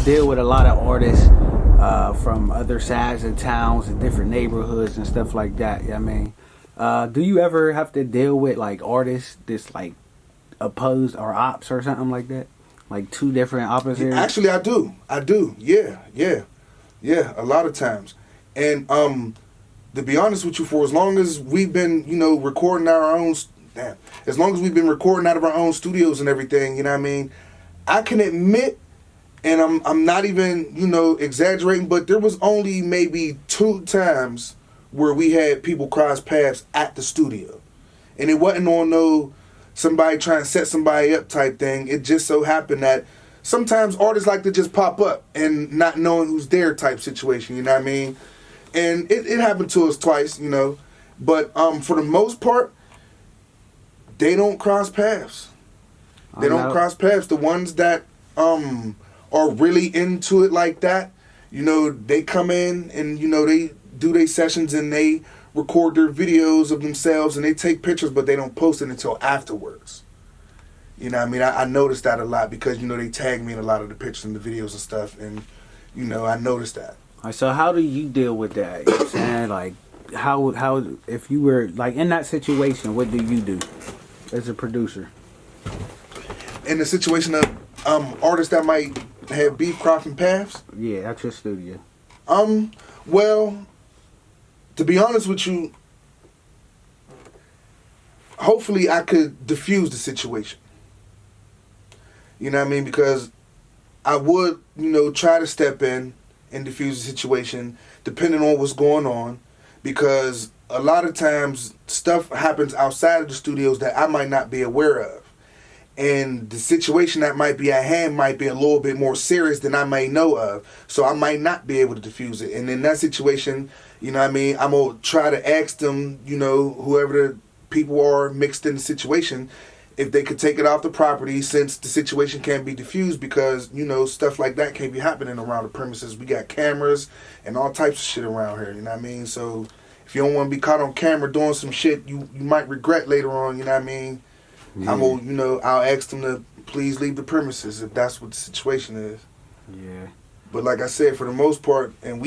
deal with a lot of artists from other sides of towns and different neighborhoods and stuff like that. I mean, do you ever have to deal with like artists that's like opposed or ops or something like that? Like two different opposites? Actually, I do. Yeah. A lot of times. And to be honest with you, for as long as we've been, recording our own, as long as we've been recording out of our own studios and everything, you know what I mean? I can admit, and I'm not even, exaggerating, but there was only maybe 2 times where we had people cross paths at the studio. And it wasn't on no somebody trying to set somebody up type thing. It just so happened that sometimes artists like to just pop up and not knowing who's there type situation, you know what I mean? And it happened to us twice, But for the most part, they don't cross paths. They don't cross paths. The ones that are really into it like that, they come in and, they do their sessions and they record their videos of themselves and they take pictures, but they don't post it until afterwards. You know what I mean? I noticed that a lot because, they tag me in a lot of the pictures and the videos and stuff, and, I noticed that. All right, so how do you deal with that? You know what I'm saying? Like, how, if you were, like, in that situation, what do you do as a producer? In the situation of artists that might have beef crossing paths? Yeah, at your studio. Well, to be honest with you, hopefully I could diffuse the situation. You know what I mean? Because I would, try to step in and diffuse the situation depending on what's going on. Because a lot of times stuff happens outside of the studios that I might not be aware of. And the situation that might be at hand might be a little bit more serious than I may know of. So I might not be able to diffuse it. And in that situation, I'm going to try to ask them, whoever the people are mixed in the situation, if they could take it off the property since the situation can't be diffused because, stuff like that can't be happening around the premises. We got cameras and all types of shit around here, you know what I mean? So if you don't want to be caught on camera doing some shit you might regret later on, you know what I mean? Yeah. I'll ask them to please leave the premises if that's what the situation is. Yeah. But like I said, for the most part, and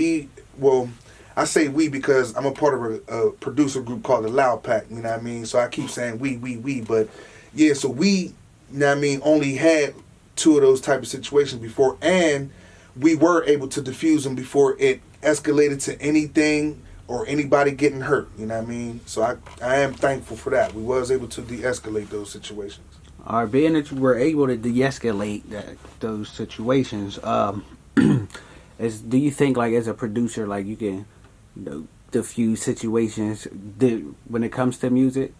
I say we because I'm a part of a producer group called the Loud Pack, you know what I mean? So I keep saying we, but yeah, so we, you know what I mean, only had 2 of those type of situations before, and we were able to diffuse them before it escalated to anything or anybody getting hurt, you know what I mean? So I am thankful for that. We was able to de-escalate those situations. All right, being that you were able to de-escalate those situations, do you think, like, as a producer, like, you can, diffuse situations when it comes to music?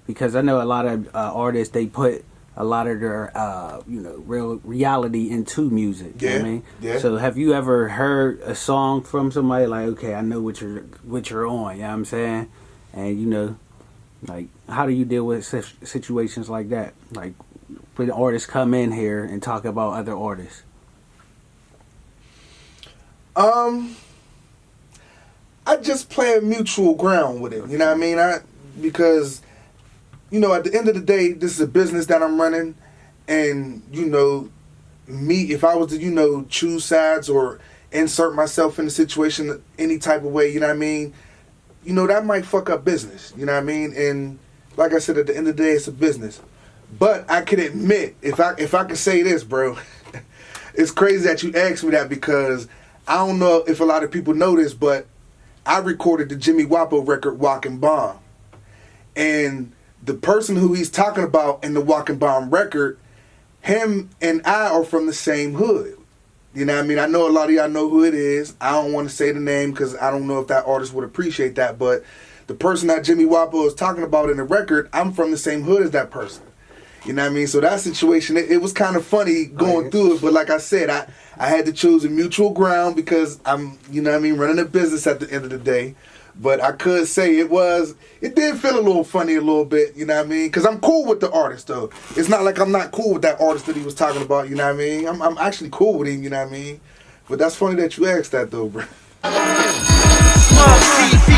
Because I know a lot of artists, they put a lot of their, real reality into music. Yeah, you know what I mean? Yeah. So have you ever heard a song from somebody like, okay, I know what you're on, you know what I'm saying? And, like, how do you deal with situations like that? Like, when artists come in here and talk about other artists? I just play a mutual ground with it, you know what I mean? Because, at the end of the day, this is a business that I'm running, and, me, if I was to, choose sides or insert myself in the situation any type of way, you know what I mean? That might fuck up business, you know what I mean? And like I said, at the end of the day, it's a business. But I can admit, if I can say this, bro, it's crazy that you asked me that because I don't know if a lot of people know this, but I recorded the Jimmy Wopo record, WALKIN BOMB. And the person who he's talking about in the WALKIN BOMB record, him and I are from the same hood. You know what I mean? I know a lot of y'all know who it is. I don't want to say the name because I don't know if that artist would appreciate that. But the person that Jimmy Wopo is talking about in the record, I'm from the same hood as that person. You know what I mean? So that situation, it was kind of funny going through it. But like I said, I had to choose a mutual ground because I'm, running a business at the end of the day. But I could say it did feel a little funny a little bit, you know what I mean? Because I'm cool with the artist, though. It's not like I'm not cool with that artist that he was talking about, you know what I mean? I'm actually cool with him, you know what I mean? But that's funny that you asked that, though, bro. SmugTV,